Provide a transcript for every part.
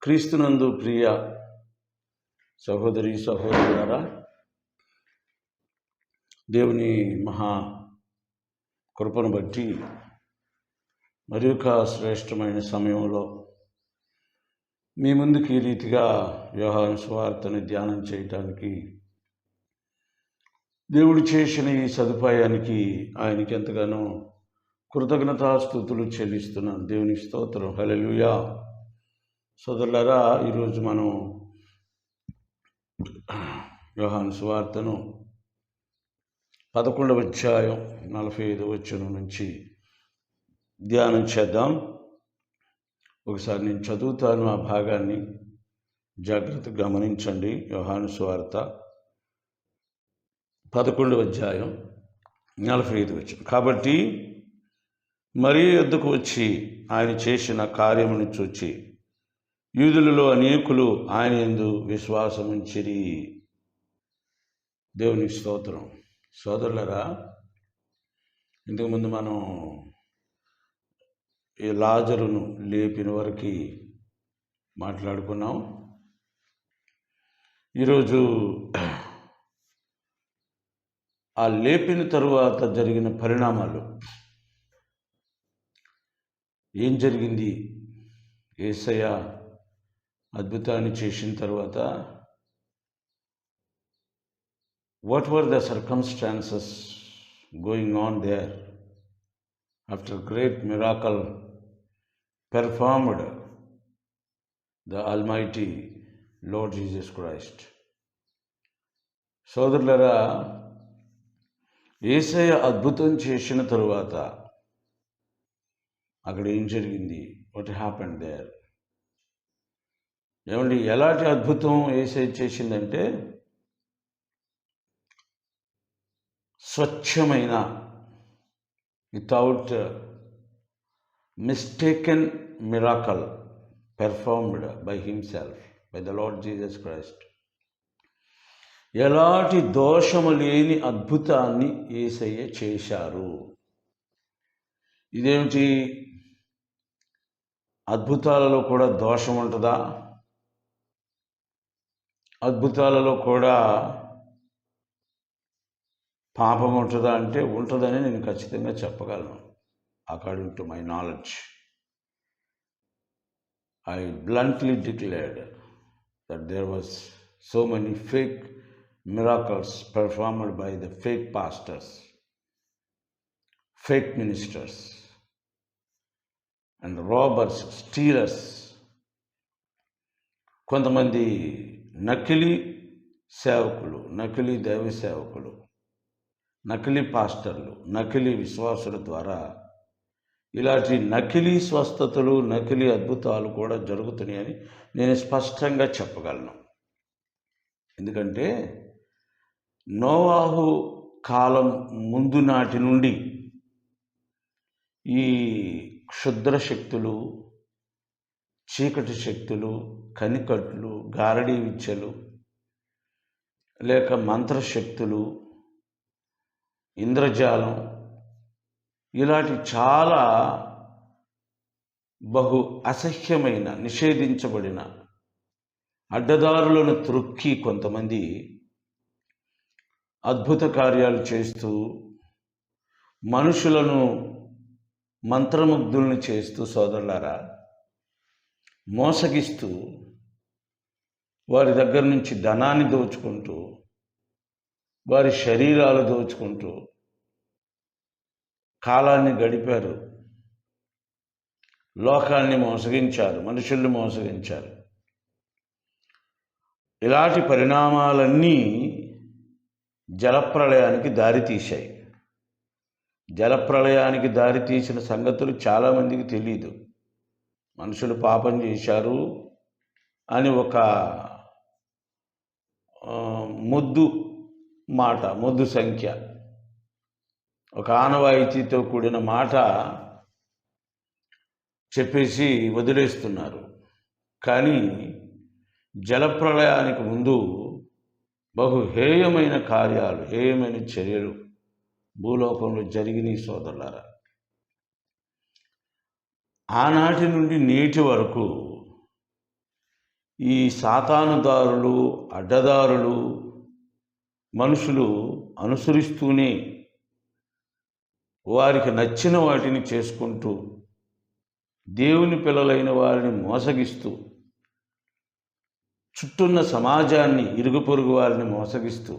క్రీస్తునందు ప్రియ సహోదరి సహోదరులారా, దేవుని మహా కృపను బట్టి మరి ఒక శ్రేష్టమైన సమయంలో మీ ముందుకు ఈ రీతిగా యోహాను సువార్తను ధ్యానం చేయటానికి దేవుడు చేసిన ఈ సదుపాయానికి ఆయనకి ఎంతగానో కృతజ్ఞతాస్తుతులు చెల్లిస్తున్నాను. దేవుని స్తోత్రం. హల్లెలూయా. సోదరులారా, ఈరోజు మనం యోహాను సువార్తను 11వ అధ్యాయం 45వ వచనం నుంచి ధ్యానం చేద్దాం. ఒకసారి నేను చదువుతాను, ఆ భాగాన్ని జాగ్రత్తగా గమనించండి. యోహాను సువార్త 11వ అధ్యాయం 45వ వచనం. కాబట్టి మరియ యొద్దకు వచ్చి ఆయన చేసిన కార్యమును చూచి యూదులలో అనేకులు ఆయన యందు విశ్వాసం ఉంచిరి. దేవుని స్తోత్రం. సోదరులరా, ఇంతకుముందు మనం ఈ లాజరును లేపిన వరకు మాట్లాడుకున్నాం. ఈరోజు ఆ లేపిన తరువాత జరిగిన పరిణామాలు, ఏం జరిగింది, యేసయ్య అద్భుతాన్ని చేసిన తర్వాత what were the circumstances going on there after great miracle performed the Almighty Lord Jesus Christ. సోదరులరా, యేసయ్య అద్భుతం చేసిన తరువాత అక్కడ ఏం జరిగింది? what happened there? ఏమండి, ఎలాంటి అద్భుతం యేసయ్య చేసిందంటే, స్వచ్ఛమైన, without mistaken miracle performed by himself, by the lord Jesus Christ. ఎలాంటి దోషము లేని అద్భుతాన్ని యేసయ్య చేశారు. ఇదేమిటి, అద్భుతాలలో కూడా దోషం ఉంటుందా? అద్భుతాలలో కూడా పాపం ఉంటుందా అంటే ఉంటుందని నేను ఖచ్చితంగా చెప్పగలను. According to my knowledge, I bluntly declared that there was so many fake miracles performed by the fake pastors, fake ministers and robbers, stealers. కొంతమంది నకిలీ సేవకులు, నకిలీ దైవ సేవకులు, నకిలీ పాస్టర్లు, నకిలీ విశ్వాసుల ద్వారా ఇలాంటి నకిలీ స్వస్థతలు, నకిలీ అద్భుతాలు కూడా జరుగుతున్నాయని నేను స్పష్టంగా చెప్పగలను. ఎందుకంటే నోవాహు కాలం ముందు నాటి నుండి ఈ క్షుద్ర శక్తులు, చీకటి శక్తులు, కనికట్లు, గారడీ విద్యలు, లేక మంత్రశక్తులు, ఇంద్రజాలం, ఇలాంటి చాలా బహు అసహ్యమైన, నిషేధించబడిన అడ్డదారులను త్రొక్కి కొంతమంది అద్భుత కార్యాలు చేస్తూ, మనుషులను మంత్రముగ్ధుల్ని చేస్తూ, సోదరులారా, మోసగిస్తూ, వారి దగ్గర నుంచి ధనాన్ని దోచుకుంటూ, వారి శరీరాలు దోచుకుంటూ కాలాన్ని గడిపారు. లోకాన్ని మోసగించారు, మనుషుల్ని మోసగించారు. ఇలాంటి పరిణామాలన్నీ జలప్రళయానికి దారితీశాయి. జలప్రళయానికి దారితీసిన సంగతులు చాలామందికి తెలియదు. మనుషులు పాపం చేశారు అని ఒక మొద్దు మాట, మొద్దు సంఖ్య, ఒక ఆనవాయితీతో కూడిన మాట చెప్పేసి వదిలేస్తున్నారు. కానీ జలప్రళయానికి ముందు బహు హేయమైన కార్యాలు, హేయమైన చర్యలు భూలోకంలో జరిగినాయి సోదరులారా. ఆనాటి నుండి నేటి వరకు ఈ సాతానుదారులు, అడ్డదారులు మనుషులు అనుసరిస్తూనే వారికి నచ్చిన వాటిని చేసుకుంటూ దేవుని పిల్లలైన వారిని మోసగిస్తూ చుట్టూన్న సమాజాన్ని, ఇరుగు పొరుగు వారిని మోసగిస్తూ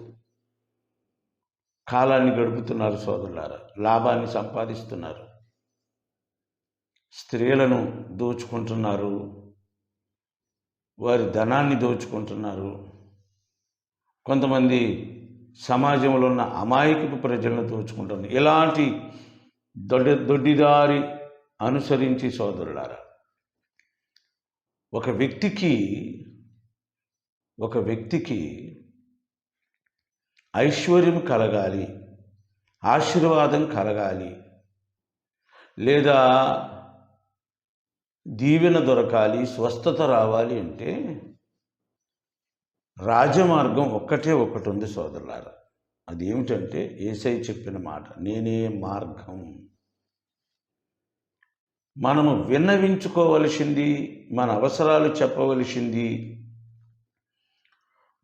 కాలాన్ని గడుపుతున్నారు సోదరులారా. లాభాన్ని సంపాదిస్తున్నారు, స్త్రీలను దోచుకుంటున్నారు, వారి ధనాన్ని దోచుకుంటున్నారు. కొంతమంది సమాజంలో ఉన్న అమాయకపు ప్రజలను దోచుకుంటున్నారు. ఇలాంటి దొడ్డిదారి అనుసరించి సోదరులారా, ఒక వ్యక్తికి ఐశ్వర్యం కలగాలి, ఆశీర్వాదం కలగాలి, లేదా దీవెన దొరకాలి, స్వస్థత రావాలి అంటే రాజమార్గం ఒకటి ఉంది సోదరులారా. అదేమిటంటే యేసయ్య చెప్పిన మాట, నేనే మార్గం. మనము విన్నవించుకోవలసింది, మన అవసరాలు చెప్పవలసింది,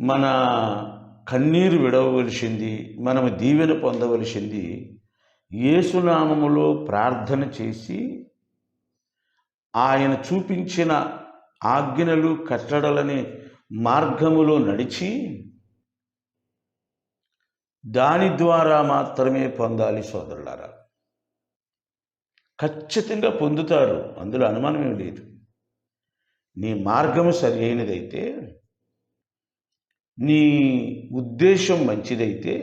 మన కన్నీరు విడవలసింది, మనము దీవెన పొందవలసింది యేసునామములో ప్రార్థన చేసి ఆయన చూపించిన ఆజ్ఞలు, కట్టడలని మార్గములో నడిచి దాని ద్వారా మాత్రమే పొందాలి సోదరులారా. ఖచ్చితంగా పొందుతారు, అందులో అనుమానమేం లేదు. నీ మార్గము సరి అయినదైతే, నీ ఉద్దేశం మంచిదైతే,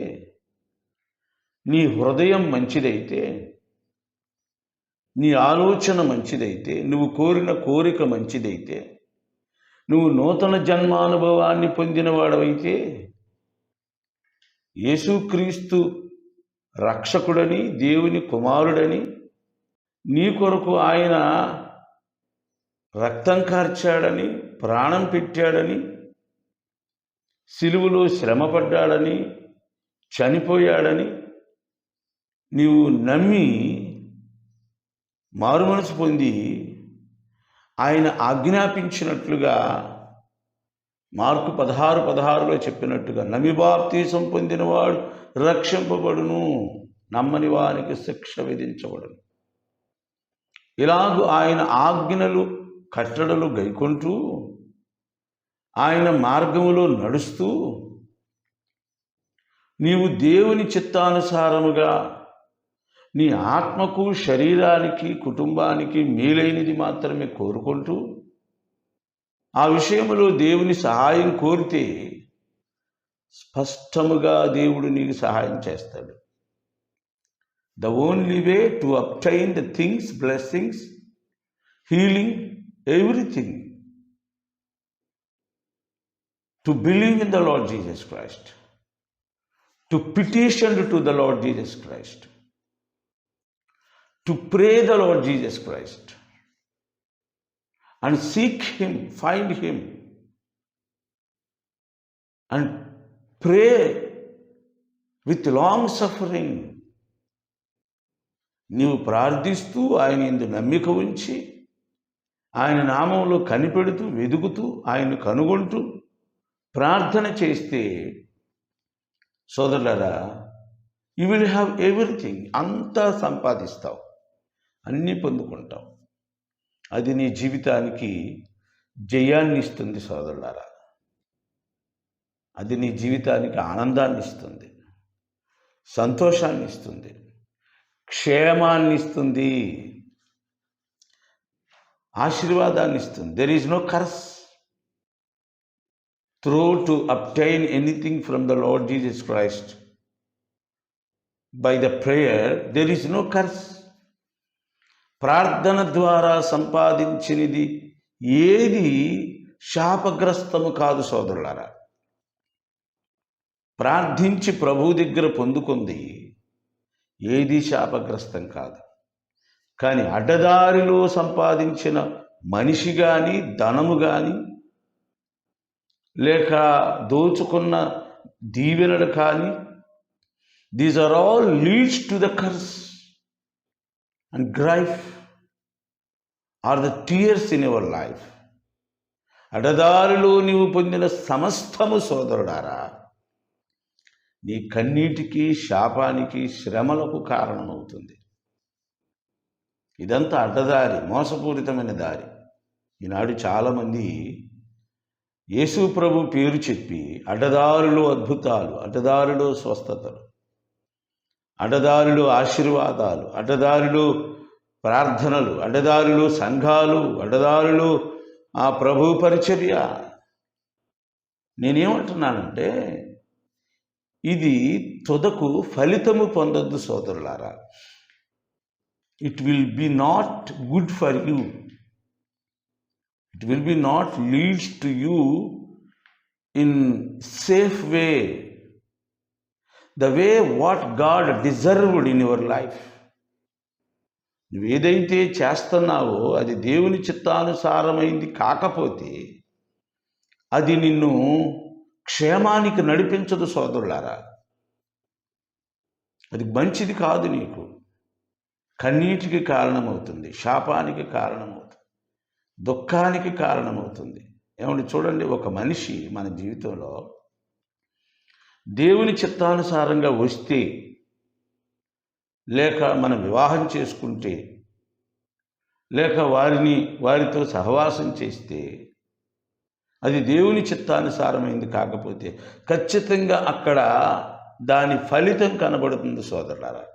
నీ హృదయం మంచిదైతే, నీ ఆలోచన మంచిదైతే, నువ్వు కోరిన కోరిక మంచిదైతే, నువ్వు నూతన జన్మానుభవాన్ని పొందినవాడవైతే, యేసుక్రీస్తు రక్షకుడని, దేవుని కుమారుడని, నీ కొరకు ఆయన రక్తం కార్చాడని, ప్రాణం పెట్టాడని, సిలువలో శ్రమపడ్డాడని, చనిపోయాడని నీవు నమ్మి మారుమనసు పొంది ఆయన ఆజ్ఞాపించినట్లుగా మార్కు 16:16లో చెప్పినట్టుగా నమ్మి బాప్తీసం పొందినవాడు రక్షింపబడును, నమ్మని వారికి శిక్ష విధించబడును. ఇలాగూ ఆయన ఆజ్ఞలు, కట్టడలు గైకొంటూ ఆయన మార్గములో నడుస్తూ నీవు దేవుని చిత్తానుసారముగా నీ ఆత్మకు, శరీరానికి, కుటుంబానికి మేలైనది మాత్రమే కోరుకుంటూ ఆ విషయంలో దేవుని సహాయం కోరితే స్పష్టముగా దేవుడు నీకు సహాయం చేస్తాడు. The only way to obtain the things, blessings, healing, everything, to believe in the Lord Jesus Christ, to petition to the Lord Jesus Christ, to pray the Lord Jesus Christ, and seek Him, find Him, and pray with long suffering. నీవు ప్రార్థిస్తూ ఆయన యందు నమ్మిక ఉంచి ఆయన నామంలో కనిపెడుతూ, వెదుగుతూ, ఆయన కనుగొంటూ ప్రార్థన చేస్తే సోదరులారా, యు విల్ హ్యావ్ ఎవ్రీథింగ్. అంతా సంపాదిస్తావు, అన్నీ పొందుకుంటావు. అది నీ జీవితానికి జయాన్ని ఇస్తుంది సోదరులారా. అది నీ జీవితానికి ఆనందాన్ని ఇస్తుంది, సంతోషాన్ని ఇస్తుంది, క్షేమాన్ని ఇస్తుంది, ఆశీర్వాదాన్ని ఇస్తుంది. There is no curse through to obtain anything from the lord Jesus Christ by the prayer. There is no curse. ప్రార్థన ద్వారా సంపాదించినది ఏది శాపగ్రస్తము కాదు సోదరులారా. ప్రార్థించి ప్రభు దగ్గర పొందుకుంది ఏది శాపగ్రస్తం కాదు. కానీ అడ్డదారిలో సంపాదించిన మనిషి కానీ, ధనము కానీ, లేక దోచుకున్న దీవెనలు కానీ, these are all leads to the curse and grief are the tears in your life. అడ్డదారిలో నీవు పొందిన సమస్తము సోదరుడారా నీ కన్నీటికి, శాపానికి, శ్రమలకు కారణమవుతుంది. ఇదంతా అడ్డదారి, మోసపూరితమైన దారి. ఈనాడు చాలామంది యేసు ప్రభు పేరు చెప్పి అడ్డదారులు అద్భుతాలు, అడ్డదారులు స్వస్థతలు, అడ్డదారులు ఆశీర్వాదాలు, అడ్డదారులు ప్రార్థనలు, అడ్డదారులు సంఘాలు, అడ్డదారులు ఆ ప్రభు పరిచర్య. నేనేమంటున్నానంటే ఇది తుదకు ఫలితము పొందొద్దు సోదరులారా. It will be not good for you. It will be not leads to you in safe way, the way what God deserved in your life. నువ్వు ఏదైతే చేస్తున్నావో అది దేవుని చిత్తానుసారమైంది కాకపోతే అది నిన్ను క్షేమానికి నడిపించదు సోదరులారా. అది మంచిది కాదు, నీకు కన్నీటికి కారణమవుతుంది, శాపానికి కారణమవుతుంది, దుఃఖానికి కారణమవుతుంది. ఏమంటే చూడండి, ఒక మనిషి మన జీవితంలో దేవుని చిత్తానుసారంగా వస్తే, లేక మనం వివాహం చేసుకుంటే, లేక వారితో సహవాసం చేస్తే అది దేవుని చిత్తానుసారమైంది కాకపోతే ఖచ్చితంగా అక్కడ దాని ఫలితం కనబడుతుంది సోదరులారా.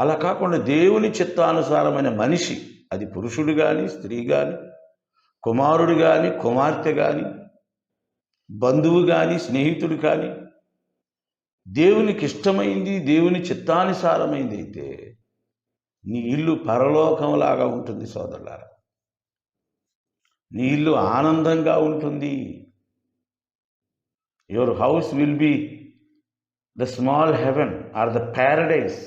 అలా కాకుండా దేవుని చిత్తానుసారమైన మనిషి, అది పురుషుడు కానీ, స్త్రీ కానీ, కుమారుడు కానీ, కుమార్తె కానీ, బంధువు కానీ, స్నేహితుడు కానీ, దేవునికి ఇష్టమైంది, దేవుని చిత్తానుసారమైంది అయితే నీ ఇల్లు పరలోకంలాగా ఉంటుంది సోదరులారా. నీ ఇల్లు ఆనందంగా ఉంటుంది. Your house will be the small heaven or the paradise,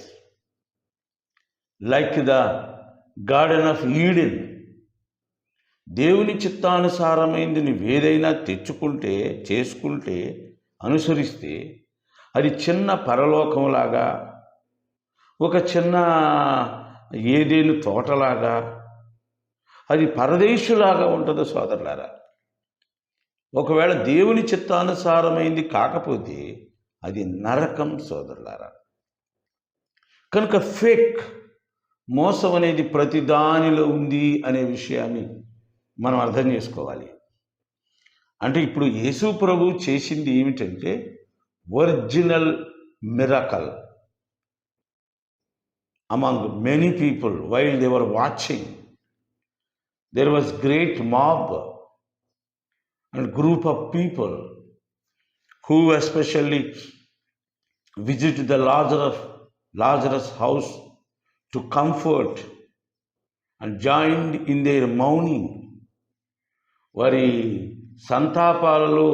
like the garden of Eden. దేవుని చిత్తానుసారమైంది నువ్వేదైనా తెచ్చుకుంటే, చేసుకుంటే, అనుసరిస్తే అది చిన్న పరలోకంలాగా, ఒక చిన్న ఏదేను తోటలాగా, అది పరదేశులాగా ఉంటుంది సోదరులారా. ఒకవేళ దేవుని చిత్తానుసారమైంది కాకపోతే అది నరకం సోదరులారా. కనుక ఫేక్, మోసం అనేది ప్రతి దానిలో ఉంది అనే విషయాన్ని మనం అర్థం చేసుకోవాలి. అంటే ఇప్పుడు యేసు ప్రభు చేసింది ఏమిటంటే original miracle among many people while they were watching. There was great mob and group of people who especially visited the Lazarus house to comfort and joined in their mourning. వారి సంతాపాలలో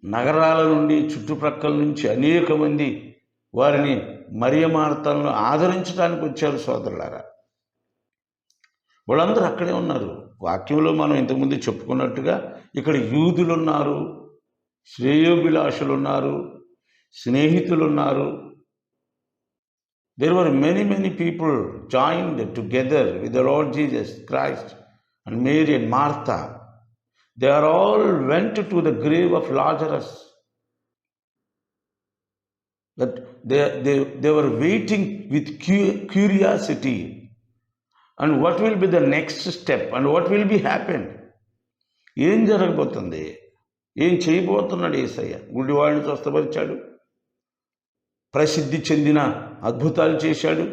నగరాల నుండి, చుట్టుప్రక్కల నుంచి అనేక మంది వారిని మరియ మార్తలను ఆదరించడానికి వచ్చారు సోదరులారా. వాళ్ళందరూ అక్కడే ఉన్నారు. వాక్యంలో మనం ఇంతకుముందు చెప్పుకున్నట్టుగా ఇక్కడ యూదులు ఉన్నారు, శ్రేయోభిలాషులు ఉన్నారు, స్నేహితులు ఉన్నారు. There were many people joined together with the Lord Jesus Christ and Mary and Martha. They are all went to the grave of Lazarus. But they were waiting with curiosity. And what will be the next step and what will be happen? ఏం జరగబోతుంది, ఏం చేయబోతున్నాడు యేసయ్య? గుడ్డివాడిని స్వస్థపరిచాడు, ప్రసిద్ధి చెందిన అద్భుతాలు చేశాడు,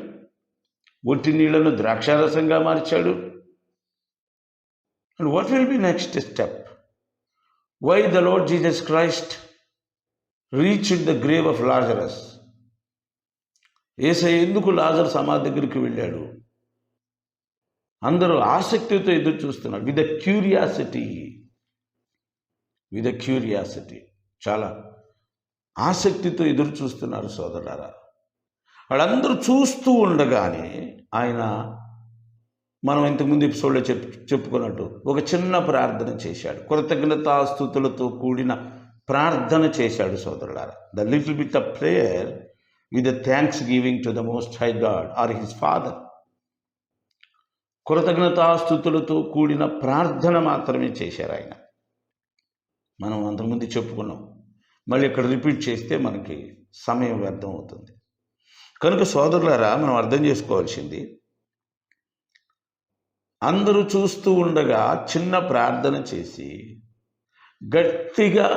ఒట్టి నీళ్లను ద్రాక్షారసంగా మార్చాడు. And what will be next step? Why the lord Jesus Christ reached the grave of Lazarus? యేసయ్య ఎందుకు లాజరు సమాధి దగ్గరికి వెళ్ళాడు? అందరూ ఆసక్తితో ఎదురు చూస్తున్నారు. విత్ క్యూరియాసిటీ, చాలా ఆసక్తితో ఎదురు చూస్తున్నారు సోదరులారా. వాళ్ళందరూ చూస్తూ ఉండగానే ఆయన, మనం ఇంతకుముందు ఎపిసోడ్లో చెప్పుకున్నట్టు ఒక చిన్న ప్రార్థన చేశాడు. కృతజ్ఞతాస్తుతులతో కూడిన ప్రార్థన చేశాడు సోదరులారా. The little bit of prayer with thanksgiving to the most high God or his father. కృతజ్ఞతాస్తుతులతో కూడిన ప్రార్థన మాత్రమే చేశారు ఆయన. మనం అంతకుముందు చెప్పుకున్నాం, మళ్ళీ ఇక్కడ రిపీట్ చేస్తే మనకి సమయం వ్యర్థం అవుతుంది. కనుక సోదరులారా, మనం అర్థం చేసుకోవాల్సింది, అందరూ చూస్తూ ఉండగా చిన్న ప్రార్థన చేసి గట్టిగా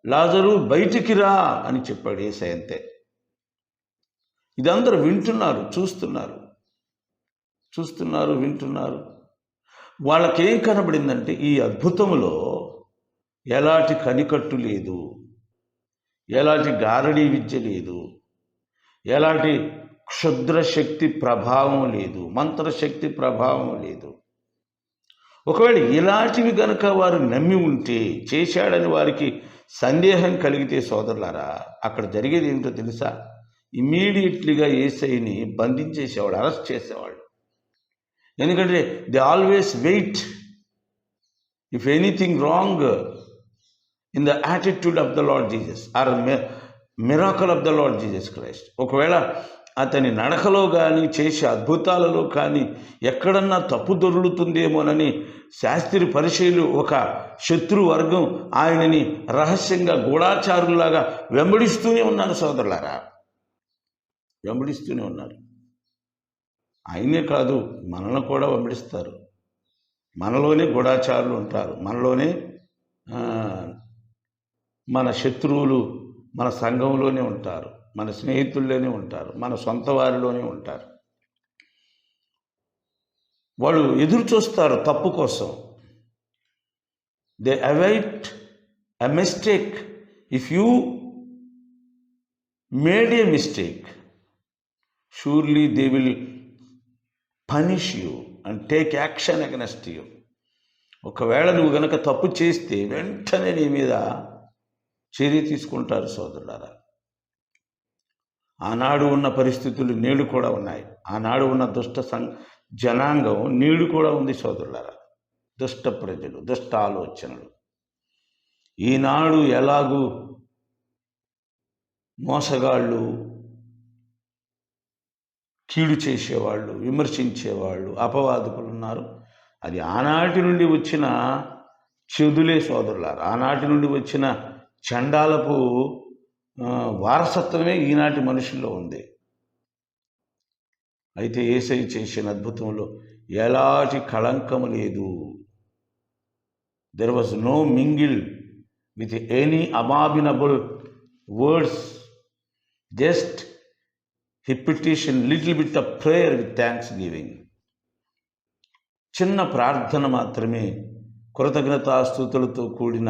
లాజరు బయటికి రా అని చెప్పాడు యేసయ్య. అంతే. ఇది అందరూ వింటున్నారు, చూస్తున్నారు, వింటున్నారు. వాళ్ళకేం కనబడిందంటే ఈ అద్భుతములో ఎలాంటి కనికట్టు లేదు, ఎలాంటి గారడీ విద్య లేదు, ఎలాంటి క్షుద్ర శక్తి ప్రభావం లేదు, మంత్రశక్తి ప్రభావం లేదు. ఒకవేళ ఇలాంటివి గనక వారు నమ్మి ఉంటే, చేశాడని వారికి సందేహం కలిగితే సోదరులారా, అక్కడ జరిగేది ఏమిటో తెలుసా? ఇమ్మీడియట్లీగా యేసయ్యని బంధించేసేవాడు, అరెస్ట్ చేసేవాడు. ఎందుకంటే they always wait if anything wrong in the attitude of the lord Jesus or miracle of the lord Jesus Christ. ఒకవేళ అతని నడకలో కానీ చేసే అద్భుతాలలో కానీ ఎక్కడన్నా తప్పు దొరుకుతుందేమోనని శాస్త్రి పరిశీలు ఒక శత్రు వర్గం ఆయనని రహస్యంగా గూఢాచారులాగా వెంబడిస్తూనే ఉన్నారు సోదరులారా, వెంబడిస్తూనే ఉన్నారు. ఆయనే కాదు, మనల్ని కూడా వెంబడిస్తారు. మనలోనే గూఢాచారులు ఉంటారు, మనలోనే మన శత్రువులు మన సంఘంలోనే ఉంటారు, మన స్నేహితుల్లోనే ఉంటారు, మన సొంత వారిలోనే ఉంటారు. వాళ్ళు ఎదురు చూస్తారు తప్పు కోసం. They await a mistake. If you made A mistake, surely they will punish you and take action against you. ఒకవేళ నువ్వు గనక తప్పు చేస్తే వెంటనే నీ మీద చర్య తీసుకుంటారు సోదరులారా. ఆనాడు ఉన్న పరిస్థితులు నేడు కూడా ఉన్నాయి. ఆనాడు ఉన్న దుష్ట జనాంగం నేడు కూడా ఉంది సోదరులారా. దుష్ట ప్రజలు, దుష్ట ఆలోచనలు. ఈనాడు ఎలాగూ మోసగాళ్ళు, కీడు చేసేవాళ్ళు, విమర్శించేవాళ్ళు, అపవాదకులు ఉన్నారు. అది ఆనాటి నుండి వచ్చిన చెదులే సోదరులారు. ఆనాటి నుండి వచ్చిన చండాలపు వారసత్వమే ఈనాటి మనుషుల్లో ఉంది. అయితే యేసయ్య చేసిన అద్భుతంలో ఎలాంటి కళంకము లేదు. There was no mingle with any abominable words. Just he petitioned little bit of prayer with thanksgiving. చిన్న ప్రార్థన మాత్రమే, కృతజ్ఞతాస్తుతులతో కూడిన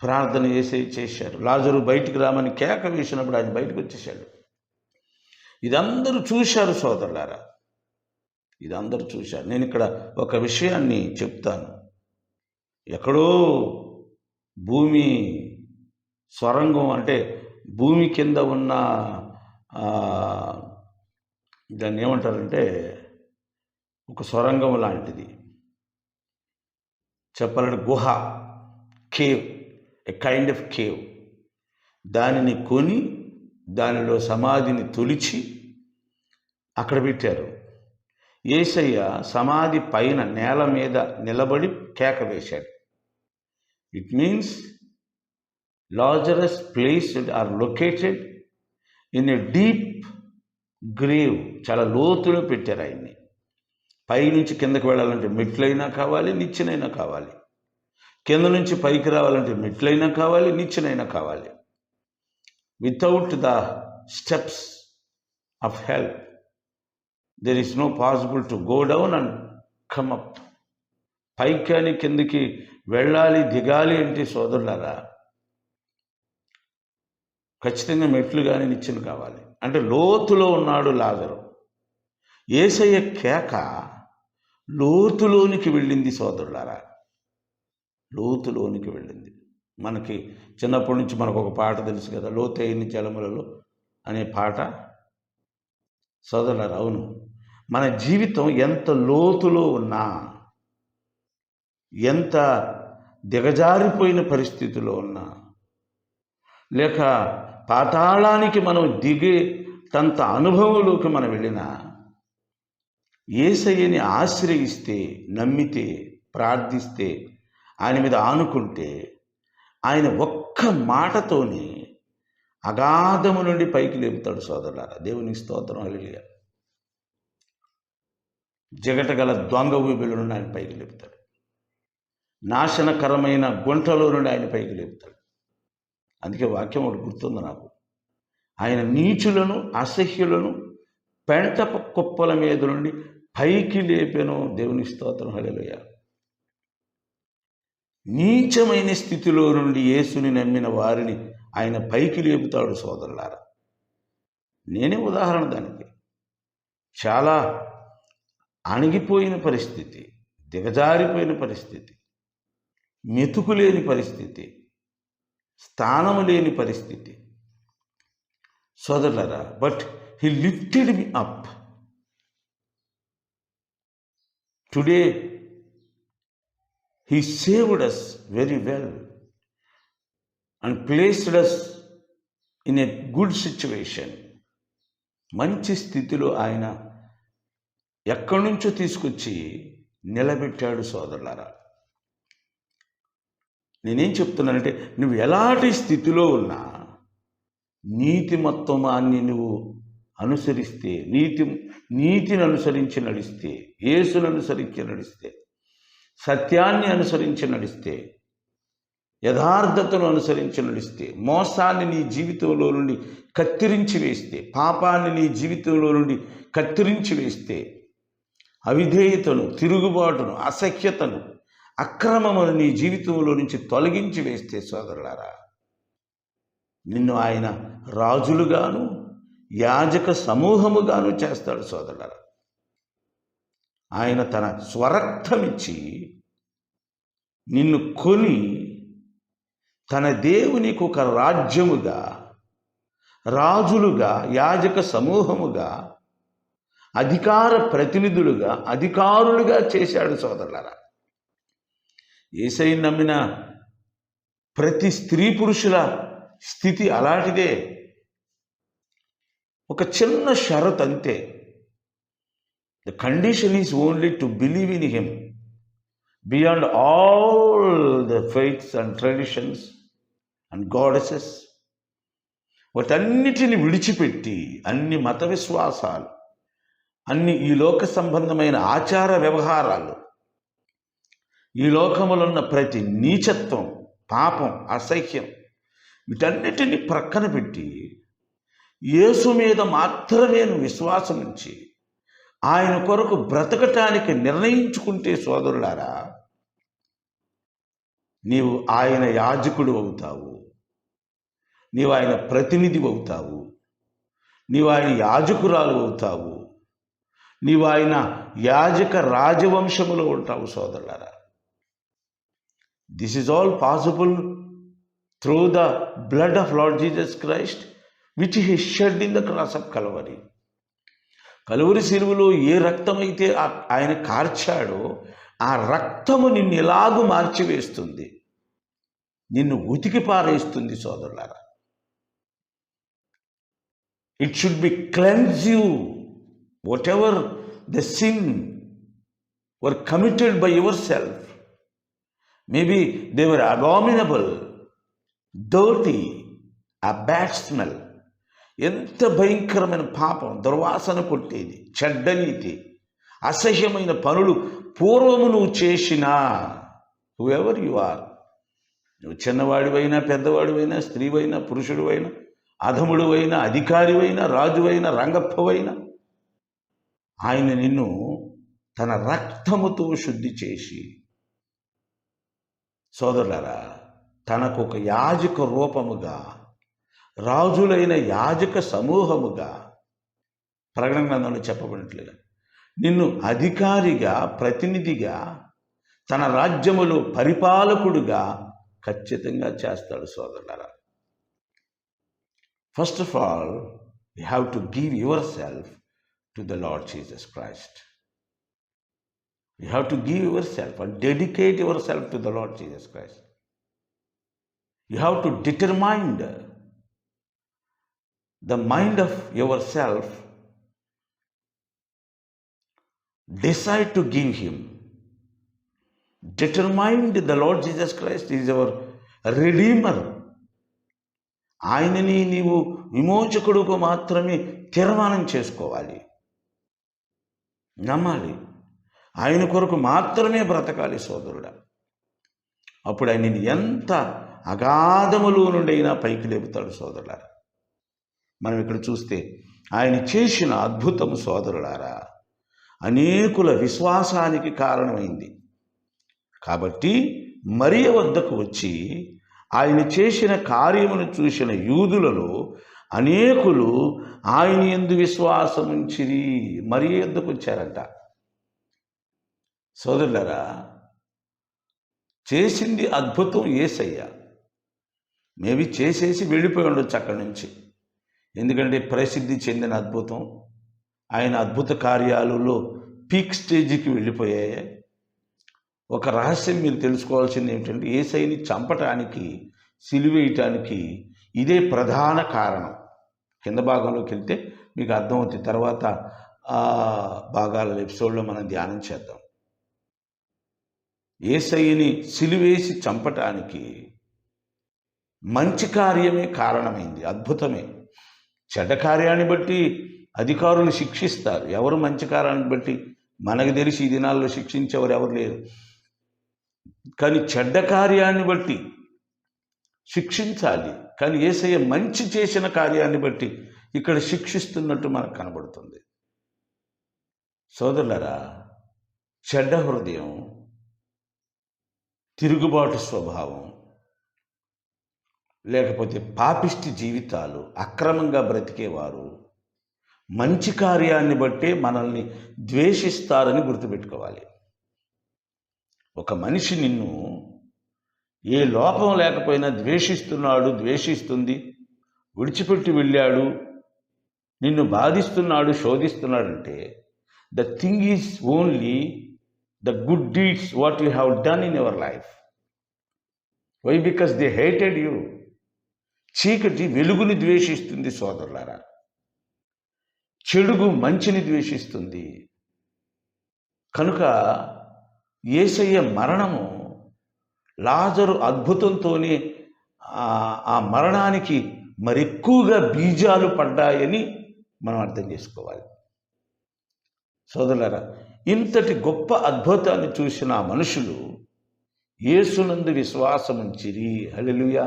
ప్రార్థన యేసయ్య చేశారు. లాజరు బయటికి రామని కేక వేసినప్పుడు ఆయన బయటకు వచ్చేసాడు. ఇదందరూ చూశారు సోదరులారా, ఇదందరూ చూశారు. నేను ఇక్కడ ఒక విషయాన్ని చెప్తాను. ఎక్కడో భూమి సొరంగం, అంటే భూమి కింద ఉన్న దాన్ని ఏమంటారంటే ఒక సొరంగం లాంటిది, చెప్పాలంటే గుహ, cave, a kind of cave. దానిని కొని దానిలో సమాధిని తొలిచి అక్కడ పెట్టారు. యేసయ్య సమాధి పైన నేల మీద నిలబడి కేక వేశాడు. It means Lazarus placed or located in a deep grave. చాలా లోతులో పెట్టారు ఆయన్ని. పైనుంచి కిందకి వెళ్ళాలంటే మెట్లైనా కావాలి, నిచ్చెనైనా కావాలి. కింద నుంచి పైకి రావాలంటే మెట్లైనా కావాలి, నిచ్చెనైనా కావాలి. Without the steps of help there is no possible to go down and come up. పైకి కానీ కిందకి వెళ్ళాలి, దిగాలి అంటే సోదరులారా ఖచ్చితంగా మెట్లు కానీ నిచ్చెన కావాలి. అంటే లోతులో ఉన్నాడు లాజరు. యేసయ్య కేక లోతులోనికి వెళ్ళింది సోదరులారా, లోతులోనికి వెళ్ళింది. మనకి చిన్నప్పటి నుంచి మనకు ఒక పాట తెలుసు కదా, లోతైన జలములలో అనే పాట సోదరులారా. అవును, మన జీవితం ఎంత లోతులో ఉన్నా, ఎంత దిగజారిపోయిన పరిస్థితిలో ఉన్నా, లేక పాతాళానికి మనం దిగేటంత అనుభవంలోకి మనం వెళ్ళినా, యేసయ్యని ఆశ్రయిస్తే, నమ్మితే, ప్రార్థిస్తే, ఆయన మీద ఆనుకుంటే, ఆయన ఒక్క మాటతోనే అగాధము నుండి పైకి లేపుతాడు సోదరులారా. దేవునికి స్తోత్రం, హల్లెలూయా. జగటగల దొంగ ఊబిలో నుండి ఆయన పైకి లేపుతాడు. నాశనకరమైన గుంటలో నుండి ఆయన పైకి లేపుతాడు. అందుకే వాక్యం ఒకటి గుర్తుంది నాకు. ఆయన నీచులను, అసహ్యులను పెంట కుప్పల మీద నుండి పైకి లేపెను. దేవునికి స్తోత్రం, హల్లెలూయా. నీచమైన స్థితిలో నుండి యేసుని నమ్మిన వారిని ఆయన పైకి లేపుతాడు సోదరులారా. నేనే ఉదాహరణ దానికి. చాలా అణిగిపోయిన పరిస్థితి, దిగజారిపోయిన పరిస్థితి, మెతుకులేని పరిస్థితి, స్థానము లేని పరిస్థితి సోదరులారా. But he lifted me up. Today he saved us very well and placed us in a good situation. మంచి స్థితిలో ఆయన ఎక్కడి నుంచో తీసుకొచ్చి నిలబెట్టాడు సోదరులారా. నేనేం చెప్తున్నానంటే, నువ్వు ఎలాంటి స్థితిలో ఉన్నా నీతిమత్వమాన్ని నువ్వు అనుసరిస్తే, నీతిని అనుసరించి నడిస్తే, యేసును అనుసరించి నడిస్తే, సత్యాన్ని అనుసరించి నడిస్తే, యథార్థతను అనుసరించి నడిస్తే, మోసాన్ని నీ జీవితంలో నుండి కత్తిరించి వేస్తే, పాపాన్ని నీ జీవితంలో నుండి కత్తిరించి వేస్తే, అవిధేయతను, తిరుగుబాటును, అసఖ్యతను, అక్రమమును నీ జీవితంలో నుంచి తొలగించి వేస్తే సోదరులారా, నిన్ను ఆయన రాజులుగాను యాజక సమూహముగాను చేస్తాడు సోదరులారా. ఆయన తన స్వరక్తమిచ్చి నిన్ను కొని తన దేవునికి ఒక రాజ్యముగా, రాజులుగా, యాజక సమూహముగా, అధికార ప్రతినిధులుగా, అధికారులుగా చేశాడు సోదరులారా. యేసయ్యను నమ్మిన ప్రతి స్త్రీ పురుషుల స్థితి అలాంటిదే. ఒక చిన్న షరత్ అంతే. The condition is only to believe in him beyond all the faiths and traditions and goddesses. వాటన్నిటిని విడిచిపెట్టి, అన్ని మత విశ్వాసాలు, అన్ని ఈ లోక సంబంధమైన ఆచార వ్యవహారాలు, ఈ లోకములో ఉన్న ప్రతి నీచత్వం, పాపం, అసహ్యం, వీటన్నిటిని ప్రక్కన పెట్టి యేసు మీద మాత్రమే విశ్వాసం ఉంచి ఆయన కొరకు బ్రతకటానికి నిర్ణయించుకుంటే సోదరులారా, నీవు ఆయన యాజకుడు అవుతావు, నీవు ఆయన ప్రతినిధి అవుతావు, నీవు ఆయన యాజకురాలు అవుతావు, నీవు ఆయన యాజక రాజవంశములో ఉంటావు సోదరులారా. This is all possible through the blood of lord Jesus Christ which he shed in the cross of Calvary. Calvary శిలువలో ఏ రక్తమైతే ఆయన కార్చాడో ఆ రక్తము నిన్ను ఎలాగూ మార్చివేస్తుంది, నిన్ను ఉతికి పారేస్తుంది సోదరులారా. It should be cleanse you what ever the sin were committed by your self. Maybe they were abominable, dirty, a bad smell. ఎంత భయంకరమైన పాపం, దుర్వాసన కొట్టేది, చెడ్డనీతి, అసహ్యమైన పనులు పూర్వము నువ్వు చేసినా, హూఎవర్ యు ఆర్, నువ్వు చిన్నవాడివైనా, పెద్దవాడివైనా, స్త్రీవైనా, పురుషుడివైనా, అధముడివైనా, అధికారివైనా, రాజువైనా, రంగప్పవైనా, ఆయన నిన్ను తన రక్తముతో శుద్ధి చేసి సోదరులారా తనకు ఒక యాజక రూపముగా, రాజులైన యాజక సమూహముగా, ప్రకటన గ్రంథంలో చెప్పబడినట్లుగా నిన్ను అధికారిగా, ప్రతినిధిగా, తన రాజ్యములో పరిపాలకుడుగా ఖచ్చితంగా చేస్తాడు సోదరులారా. First of all you have to give your self to the lord Jesus Christ. You have to give yourself and dedicate yourself to the Lord Jesus Christ. You have to determine the mind of yourself decide to give him. Determined the Lord Jesus Christ is our Redeemer. ఆయనని నీవు విమోచకుడుకు మాత్రమే తీర్మానం చేసుకోవాలి, నమ్మాలి. ఆయన కొరకు మాత్రమే బ్రతకాలి సోదరుడా. అప్పుడు ఆయన ఎంత అగాధములో నుండి అయినా పైకి లేపుతాడు సోదరులారా. మనం ఇక్కడ చూస్తే ఆయన చేసిన అద్భుతము సోదరులారా అనేకుల విశ్వాసానికి కారణమైంది. కాబట్టి మరియ వద్దకు వచ్చి ఆయన చేసిన కార్యమును చూసిన యూదులలో అనేకులు ఆయన యందు విశ్వాసం ఉంచిరి. మరియ వద్దకు వచ్చారంట. సోదరులారా, చేసింది అద్భుతం యేసయ్య. మేబీ చేసేసి వెళ్ళిపోయి ఉండొచ్చు అక్కడి నుంచి, ఎందుకంటే ప్రసిద్ధి చెందిన అద్భుతం. ఆయన అద్భుత కార్యాలలో పీక్ స్టేజ్కి వెళ్ళిపోయాయి. ఒక రహస్యం మీరు తెలుసుకోవాల్సింది ఏమిటంటే, యేసయ్యని చంపటానికి, సిలువేయటానికి ఇదే ప్రధాన కారణం. కింద భాగంలోకి వెళ్తే మీకు అర్థమవుతుంది. తర్వాత భాగాల ఎపిసోడ్లో మనం ధ్యానం చేద్దాం. యేసయ్యని సిలువేసి చంపటానికి మంచి కార్యమే కారణమైంది, అద్భుతమే. చెడ్డ కార్యాన్ని బట్టి అధికారులు శిక్షిస్తారు. ఎవరు మంచి కార్యాన్ని బట్టి మనకు తెలిసి ఈ దినాల్లో శిక్షించేవారు ఎవరు లేరు. కానీ చెడ్డ కార్యాన్ని బట్టి శిక్షించాలి. కానీ యేసయ్య మంచి చేసిన కార్యాన్ని బట్టి ఇక్కడ శిక్షిస్తున్నట్టు మనకు కనబడుతుంది. సోదరులారా, చెడ్డ హృదయం, తిరుగుబాటు స్వభావం, లేకపోతే పాపిష్టి జీవితాలు, అక్రమంగా బ్రతికేవారు మంచి కార్యాన్ని బట్టే మనల్ని ద్వేషిస్తారని గుర్తుపెట్టుకోవాలి. ఒక మనిషి నిన్ను ఏ లోపం లేకపోయినా ద్వేషిస్తున్నాడు, ద్వేషిస్తుంది, విడిచిపెట్టి వెళ్ళాడు, నిన్ను బాధిస్తున్నాడు, శోధిస్తున్నాడంటే the thing is only the good deeds what you have done in your life. Why? Because they hated you. చీకటి వెలుగుని ద్వేషిస్తుంది సోదరులారా. చెడుగు మంచిని ద్వేషిస్తుంది. కనుక యేసయ్య మరణము, లాజరు అద్భుతంతోనే ఆ మరణానికి మరెక్కువగా బీజాలు పడ్డాయని మనం అర్థం చేసుకోవాలి. సోదరులారా, ఇంతటి గొప్ప అద్భుతాన్ని చూసిన ఆ మనుషులు యేసునందు విశ్వాసముంచిరి. హల్లెలూయా.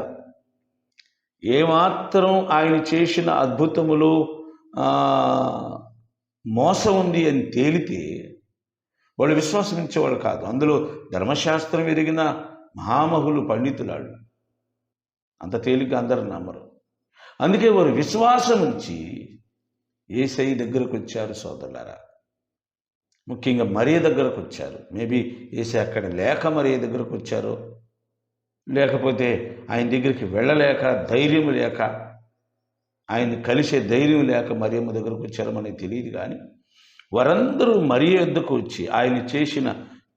ఏమాత్రం ఆయన చేసిన అద్భుతములో మోసం ఉంది అని తేలితే వాళ్ళు విశ్వాసం ఇచ్చేవాళ్ళు కాదు. అందులో ధర్మశాస్త్రం ఎరిగిన మహామహులు, పండితులాడు. అంత తేలిక అందరూ నమ్మరు. అందుకే వారు విశ్వాసం ఉంచి యేసయ్య దగ్గరకు వచ్చారు సోదరులారా. ముఖ్యంగా మరియ దగ్గరకు వచ్చారు. మేబీ యేసయ్య అక్కడ లేక మరియ దగ్గరకు వచ్చారు, లేకపోతే ఆయన దగ్గరికి వెళ్ళలేక, ధైర్యం లేక, ఆయన కలిసే ధైర్యం లేక మరియమ్మ దగ్గరకు వచ్చారో మనకి తెలియదు. కానీ వారందరూ మరియ వద్దకు వచ్చి ఆయన చేసిన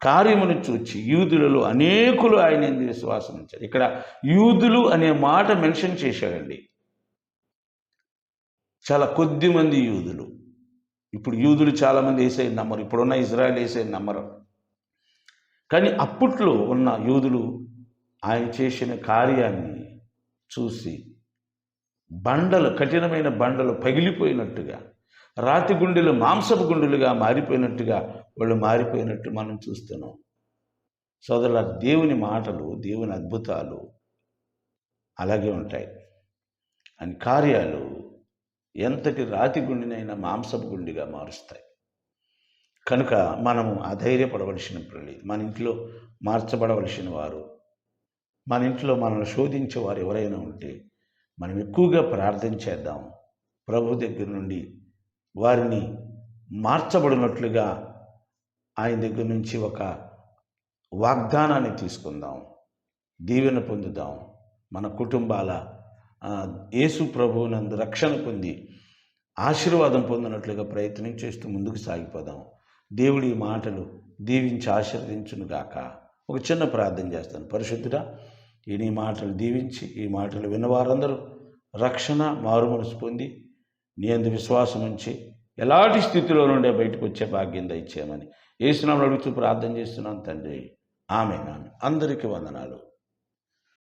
కార్యమును చూచి యూదులలో అనేకులు ఆయన యందు విశ్వాసం ఉంచారు. ఇక్కడ యూదులు అనే మాట మెన్షన్ చేశాడండి. చాలా కొద్ది మంది యూదులు. ఇప్పుడు యూదులు చాలామంది యేసయ్యని నమ్మరు. ఇప్పుడున్న ఇజ్రాయెల్ యేసయ్యని నమ్మరు. కానీ అప్పట్లో ఉన్న యూదులు ఆయన చేసిన కార్యాన్ని చూసి బండలు, కఠినమైన బండలు పగిలిపోయినట్టుగా, రాతి గుండెలు మాంసపు గుండెలుగా మారిపోయినట్టుగా వాళ్ళు మారిపోయినట్టు మనం చూస్తున్నాం. సోదరుల, దేవుని మాటలు, దేవుని అద్భుతాలు అలాగే ఉంటాయి. అని కార్యాలు ఎంతటి రాతి గుండెనైనా మాంసపు గుండెగా మారుస్తాయి. కనుక మనము అధైర్యపడవలసిన పని. మన ఇంట్లో మార్చబడవలసిన వారు, మన ఇంట్లో మనల్ని శోధించేవారు ఎవరైనా ఉంటే మనం ఎక్కువగా ప్రార్థన చేద్దాం. ప్రభు దగ్గర నుండి వారిని మార్చబడినట్లుగా ఆయన దగ్గర నుంచి ఒక వాగ్దానాన్ని తీసుకుందాం, దీవెన పొందుదాం. మన కుటుంబాల యేసు ప్రభువునందు రక్షణ పొంది ఆశీర్వాదం పొందినట్లుగా ప్రయత్నం చేస్తూ ముందుకు సాగిపోదాం. దేవుడి మాటలు దీవించి ఆశీర్వదించునుగాక. ఒక చిన్న ప్రార్థన చేస్తాను. పరిశుద్ధుడా, ఈ నీ మాటలు దీవించి, ఈ మాటలు విన్నవారందరూ రక్షణ, మారుమనసు పొంది నీ యందు విశ్వాసం ఉంచి ఎలాంటి స్థితిలో నుండే బయటకు వచ్చే భాగ్యం దయచేయమని యేసు నామములో అడుగుతూ ప్రార్థన చేస్తున్నాను తండ్రి. ఆమేన్. అందరికీ వందనాలు.